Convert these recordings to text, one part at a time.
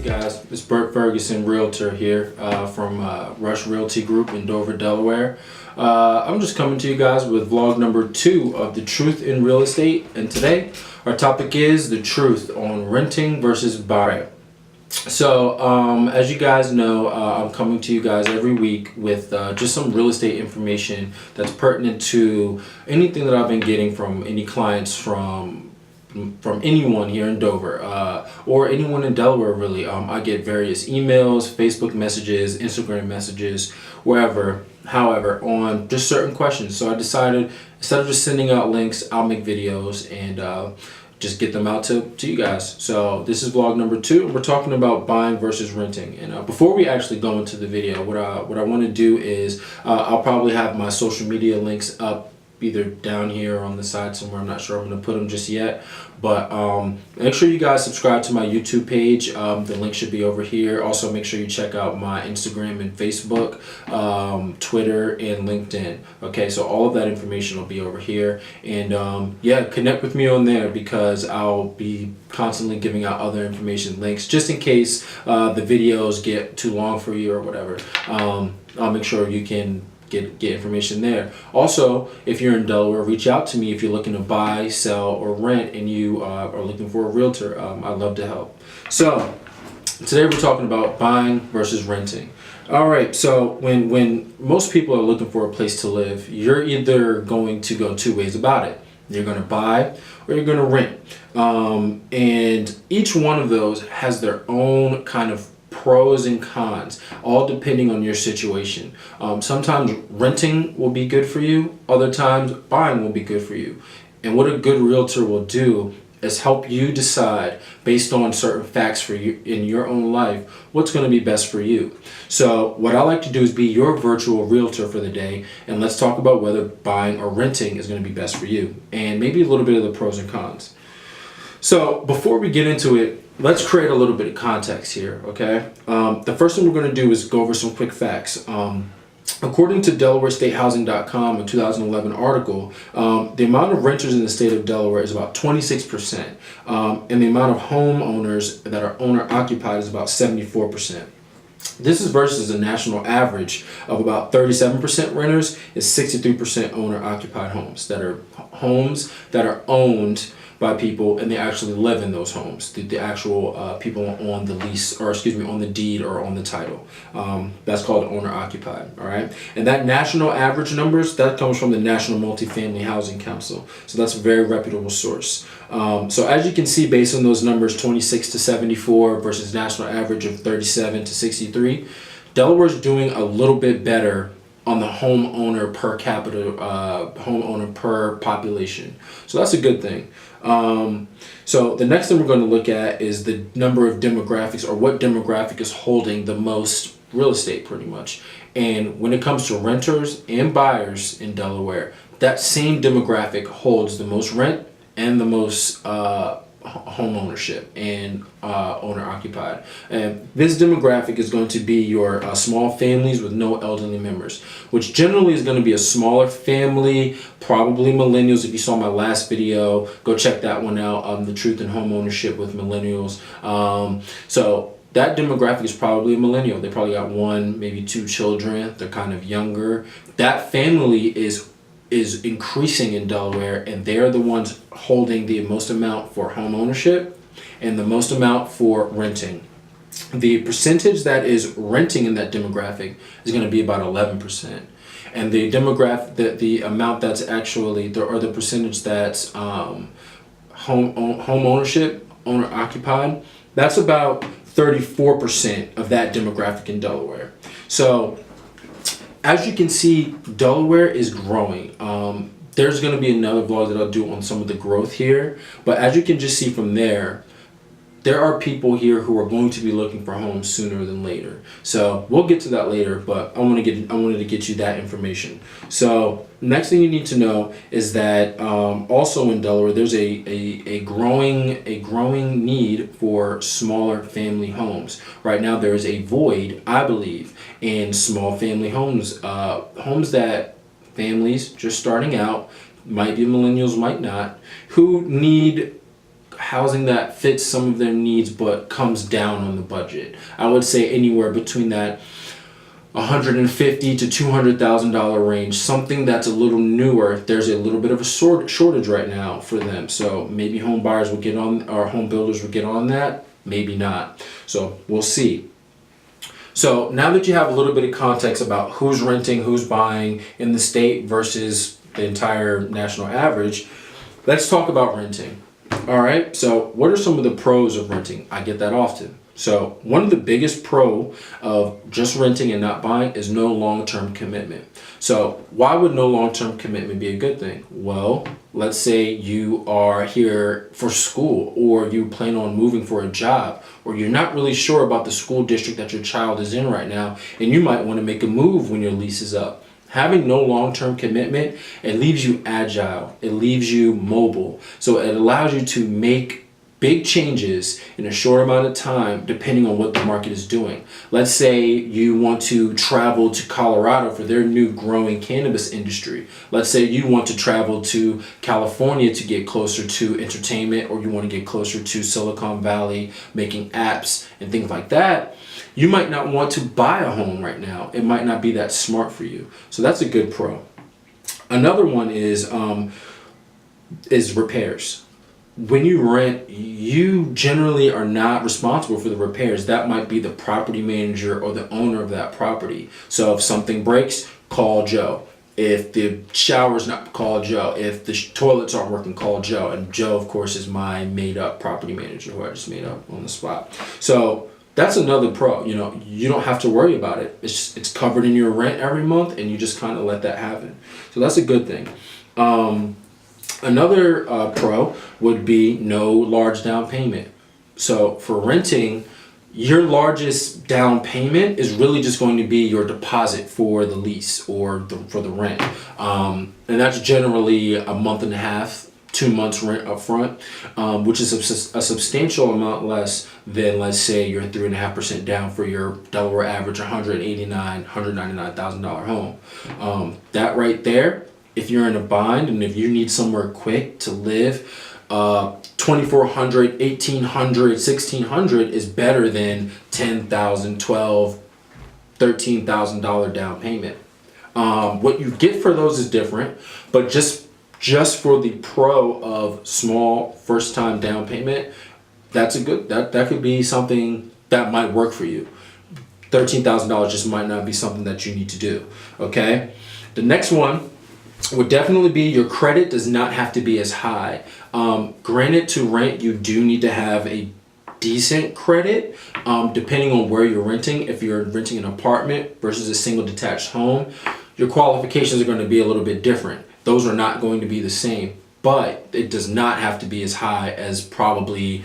Guys, it's Bert Ferguson, Realtor here from Rush Realty Group in Dover, Delaware. I'm just coming to you guys with vlog number 2 of The Truth in Real Estate, and today our topic is the truth on renting versus buying. So as you guys know, I'm coming to you guys every week with just some real estate information that's pertinent to anything that I've been getting from any clients from anyone here in Dover or anyone in Delaware really. I get various emails, Facebook messages, Instagram messages, wherever, however, on just certain questions. So I decided instead of just sending out links, I'll make videos and just get them out to you guys. So this is vlog number 2. We're talking about buying versus renting. And before we actually go into the video, what I want to do is I'll probably have my social media links up either down here or on the side somewhere. I'm not sure I'm going to put them just yet, but make sure you guys subscribe to my YouTube page. The link should be over here. Also make sure you check out my Instagram and Facebook, Twitter and LinkedIn. Okay, so all of that information will be over here, and yeah, connect with me on there because I'll be constantly giving out other information links just in case the videos get too long for you or whatever. I'll make sure you can get information there. Also, if you're in Delaware, reach out to me if you're looking to buy, sell, or rent and you are looking for a realtor. I'd love to help. So today we're talking about buying versus renting. All right, so when most people are looking for a place to live, you're either going to go 2 ways about it. You're going to buy or you're going to rent. And each one of those has their own kind of pros and cons, all depending on your situation. Sometimes renting will be good for you, other times buying will be good for you. And what a good realtor will do is help you decide based on certain facts for you in your own life what's going to be best for you. So what I like to do is be your virtual realtor for the day, and let's talk about whether buying or renting is going to be best for you and maybe a little bit of the pros and cons. So before we get into it, let's create a little bit of context here, okay? The first thing we're going to do is go over some quick facts. According to DelawareStateHousing.com, a 2011 article, the amount of renters in the state of Delaware is about 26%, and the amount of homeowners that are owner-occupied is about 74%. This is versus a national average of about 37% renters is 63% owner-occupied homes that are owned by people and they actually live in those homes. The actual people on the lease, or excuse me, on the deed or on the title. That's called owner occupied. All right, and that national average numbers that comes from the National Multifamily Housing Council. So that's a very reputable source. So as you can see, based on those numbers, 26 to 74 versus national average of 37 to 63, Delaware's doing a little bit better on the homeowner per capita, homeowner per population. So that's a good thing. So the next thing we're going to look at is the number of demographics, or what demographic is holding the most real estate pretty much. And when it comes to renters and buyers in Delaware, that same demographic holds the most rent and the most home ownership and owner occupied. And this demographic is going to be your small families with no elderly members, which generally is going to be a smaller family, probably millennials. If you saw my last video, go check that one out, The Truth in Home Ownership with Millennials. So that demographic is probably a millennial. They probably got 1, maybe 2 children. They're kind of younger. That family is increasing in Delaware, and they're the ones holding the most amount for home ownership and the most amount for renting. The percentage that is renting in that demographic is going to be about 11%, and the demographic, the amount that's actually the percentage that's home ownership, owner occupied, that's about 34% of that demographic in Delaware. So as you can see, Delaware is growing. There's going to be another vlog that I'll do on some of the growth here. But as you can just see from there are people here who are going to be looking for homes sooner than later. So we'll get to that later, but I wanted to get you that information. So next thing you need to know is that also in Delaware, there's a growing need for smaller family homes. Right now, there is a void, I believe, in small family homes, homes that families just starting out, might be millennials, might not, who need housing that fits some of their needs but comes down on the budget. I would say anywhere between that $150,000 to $200,000 range, something that's a little newer. There's a little bit of a shortage right now for them. So maybe home buyers will get on, or home builders will get on that, maybe not. So we'll see. So now that you have a little bit of context about who's renting, who's buying in the state versus the entire national average, let's talk about renting. All right, so what are some of the pros of renting? I get that often. So one of the biggest pro of just renting and not buying is no long-term commitment. So why would no long-term commitment be a good thing? Well, let's say you are here for school, or you plan on moving for a job, or you're not really sure about the school district that your child is in right now, and you might want to make a move when your lease is up. Having no long-term commitment, it leaves you agile, it leaves you mobile. So it allows you to make big changes in a short amount of time depending on what the market is doing. Let's say you want to travel to Colorado for their new growing cannabis industry. Let's say you want to travel to California to get closer to entertainment, or you want to get closer to Silicon Valley making apps and things like that. You might not want to buy a home right now. It might not be that smart for you. So that's a good pro. Another one is repairs. When you rent, you generally are not responsible for the repairs. That might be the property manager or the owner of that property. So if something breaks, call Joe. If the shower's not, call Joe. If the toilets aren't working, call Joe. And Joe, of course, is my made-up property manager who I just made up on the spot. So that's another pro. You know, you don't have to worry about it. It's covered in your rent every month, and you just kind of let that happen. So that's a good thing. Another pro would be no large down payment. So for renting, your largest down payment is really just going to be your deposit for the lease or for the rent. And that's generally a month and a half, 2 months rent up front, which is a substantial amount less than, let's say, your 3.5% down for your Delaware average $199,000 home. That right there, if you're in a bind and if you need somewhere quick to live, $2,400, $1,800, $1,600 is better than $10,000, $12,000, $13,000 down payment. What you get for those is different, but just for the pro of small first time down payment, that's a good, that could be something that might work for you. $13,000 just might not be something that you need to do. Okay, the next one would definitely be your credit does not have to be as high. Granted, to rent, you do need to have a decent credit, depending on where you're renting. If you're renting an apartment versus a single detached home, your qualifications are going to be a little bit different. Those are not going to be the same, but it does not have to be as high as probably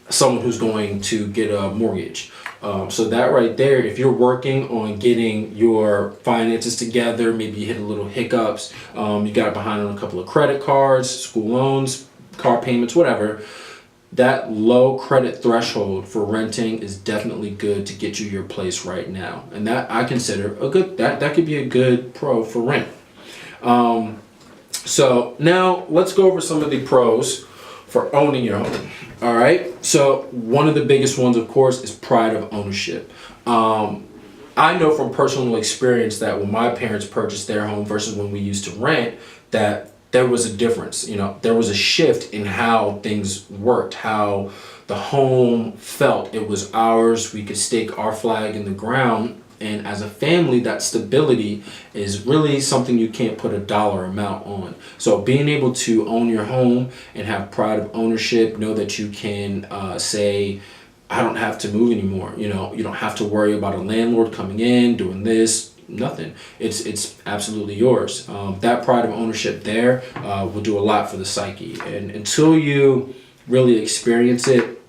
someone who's going to get a mortgage. So that right there, if you're working on getting your finances together, maybe you hit a little hiccups, you got behind on a couple of credit cards, school loans, car payments, whatever, that low credit threshold for renting is definitely good to get you your place right now. And that I consider a good, that could be a good pro for rent. So now let's go over some of the pros for owning your home. All right. So one of the biggest ones, of course, is pride of ownership. I know from personal experience that when my parents purchased their home versus when we used to rent, that there was a difference. You know, there was a shift in how things worked, how the home felt. It was ours. We could stake our flag in the ground. And as a family, that stability is really something you can't put a dollar amount on. So being able to own your home and have pride of ownership, know that you can say, I don't have to move anymore. You know, you don't have to worry about a landlord coming in, doing this, nothing. It's absolutely yours. That pride of ownership there will do a lot for the psyche. And until you really experience it,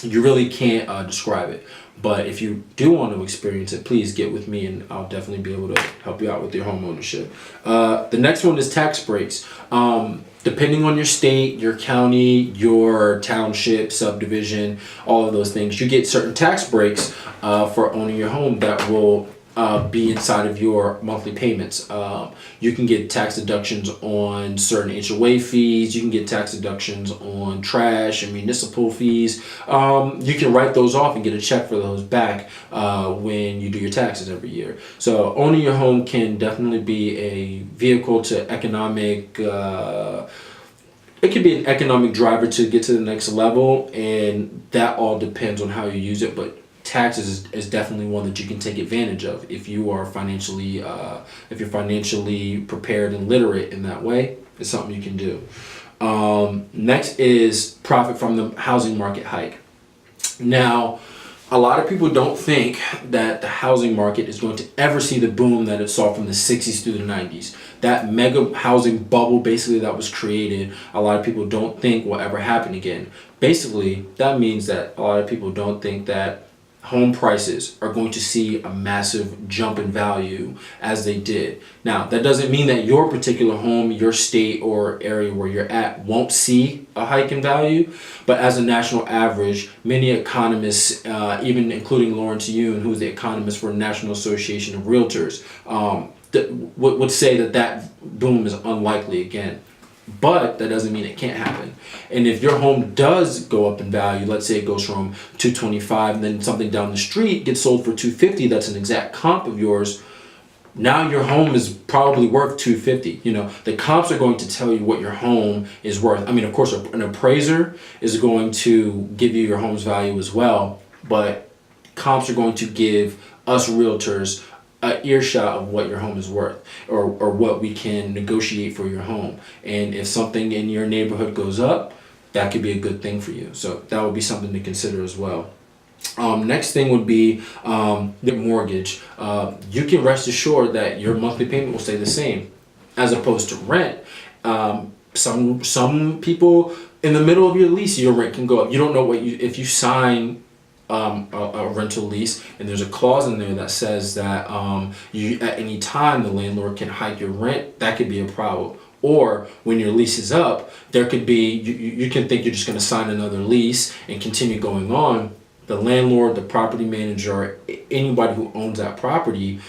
you really can't describe it. But if you do want to experience it, please get with me and I'll definitely be able to help you out with your home ownership. The next one is tax breaks. Depending on your state, your county, your township, subdivision, all of those things, you get certain tax breaks for owning your home that will be inside of your monthly payments. You can get tax deductions on certain HOA fees. You can get tax deductions on trash and municipal fees. You can write those off and get a check for those back when you do your taxes every year. So owning your home can definitely be a vehicle to economic. It could be an economic driver to get to the next level, and that all depends on how you use it. But taxes is definitely one that you can take advantage of if you are financially if you're financially prepared and literate in that way. It's something you can do. Next is profit from the housing market hike. Now, a lot of people don't think that the housing market is going to ever see the boom that it saw from the 60s through the 90s. That mega housing bubble basically that was created, a lot of people don't think will ever happen again. Basically, that means that a lot of people don't think that home prices are going to see a massive jump in value as they did. Now, that doesn't mean that your particular home, your state or area where you're at won't see a hike in value, but as a national average, many economists, even including Lawrence Yun, who's the economist for the National Association of Realtors, would say that boom is unlikely again. But that doesn't mean it can't happen. And if your home does go up in value, let's say it goes from 225 and then something down the street gets sold for 250, that's an exact comp of yours. Now your home is probably worth 250. You know, the comps are going to tell you what your home is worth. I mean, of course, an appraiser is going to give you your home's value as well, but comps are going to give us realtors a earshot of what your home is worth, or what we can negotiate for your home. And if something in your neighborhood goes up, that could be a good thing for you. So that would be something to consider as well. Next thing would be the mortgage. You can rest assured that your monthly payment will stay the same as opposed to rent. Some people, in the middle of your lease, your rent can go up. You don't know if you sign a rental lease and there's a clause in there that says that you at any time the landlord can hike your rent, that could be a problem. Or when your lease is up, there could be you can think you're just going to sign another lease and continue going on. The landlord, the property manager, anybody who owns that property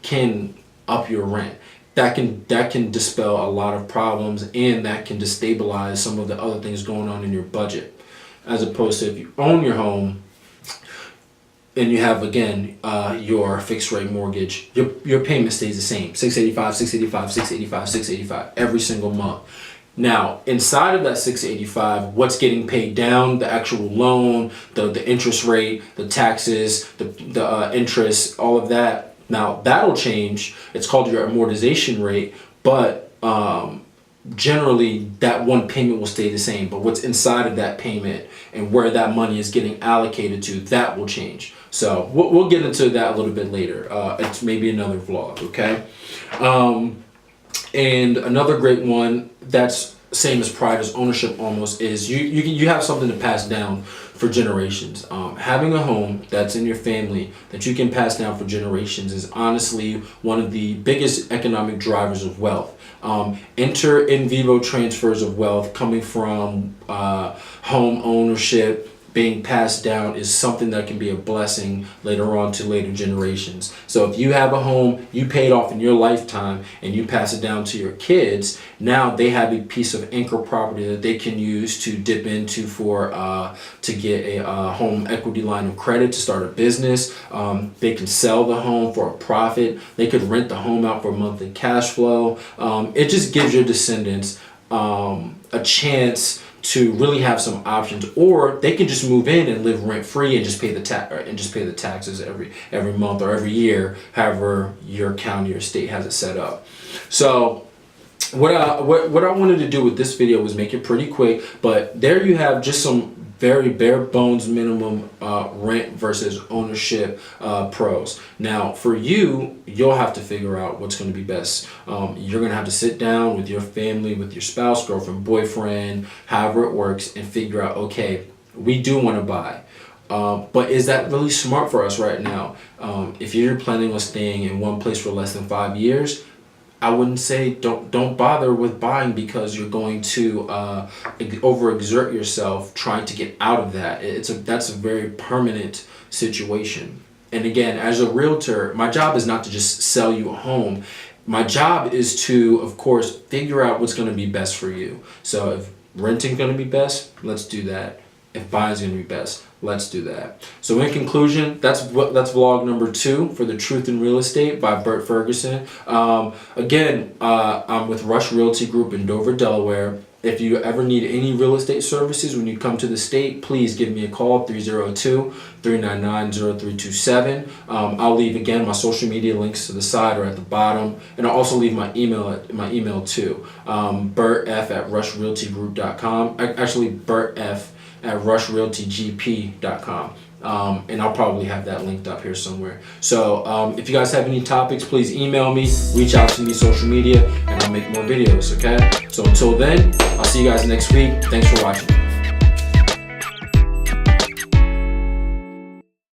can up your rent. That can dispel a lot of problems, and that can destabilize some of the other things going on in your budget. As opposed to if you own your home and you have, again, your fixed rate mortgage, your payment stays the same. $685 every single month. Now, inside of that $685, what's getting paid down, the actual loan, the interest rate, the taxes, the interest, all of that. Now, that'll change. It's called your amortization rate, but generally that one payment will stay the same. But what's inside of that payment and where that money is getting allocated to, that will change. So we'll get into that a little bit later. It's maybe another vlog, okay? And another great one that's same as pride as ownership almost is you have something to pass down for generations. Having a home that's in your family that you can pass down for generations is honestly one of the biggest economic drivers of wealth. Enter in vivo transfers of wealth coming from home ownership being passed down is something that can be a blessing later on to later generations. So if you have a home you paid off in your lifetime and you pass it down to your kids, now they have a piece of anchor property that they can use to dip into for to get a home equity line of credit to start a business. They can sell the home for a profit. They could rent the home out for monthly cash flow. It just gives your descendants a chance to really have some options, or they can just move in and live rent free and just pay the taxes every month or every year, however your county or state has it set up. So what I wanted to do with this video was make it pretty quick, but there you have just some very bare bones minimum rent versus ownership pros. Now for you'll have to figure out what's going to be best. You're going to have to sit down with your family, with your spouse, girlfriend, boyfriend, however it works, and figure out, okay, we do want to buy. But is that really smart for us right now? If you're planning on staying in one place for less than 5 years, I wouldn't say don't bother with buying, because you're going to overexert yourself trying to get out of that. That's a very permanent situation. And again, as a realtor, my job is not to just sell you a home. My job is to, of course, figure out what's going to be best for you. So if renting going to be best, let's do that. If buying is going to be best, let's do that. So in conclusion, that's vlog number 2 for The Truth in Real Estate by Bert Ferguson. Again, I'm with Rush Realty Group in Dover, Delaware. If you ever need any real estate services when you come to the state, please give me a call, 302-399-0327. I'll leave, again, my social media links to the side or at the bottom. And I'll also leave my email too, bertf@rushrealtygroup.com. Actually, bertf@rushrealtygp.com. And I'll probably have that linked up here somewhere. So if you guys have any topics, please email me, reach out to me, social media, and I'll make more videos, okay? So until then, I'll see you guys next week. Thanks for watching.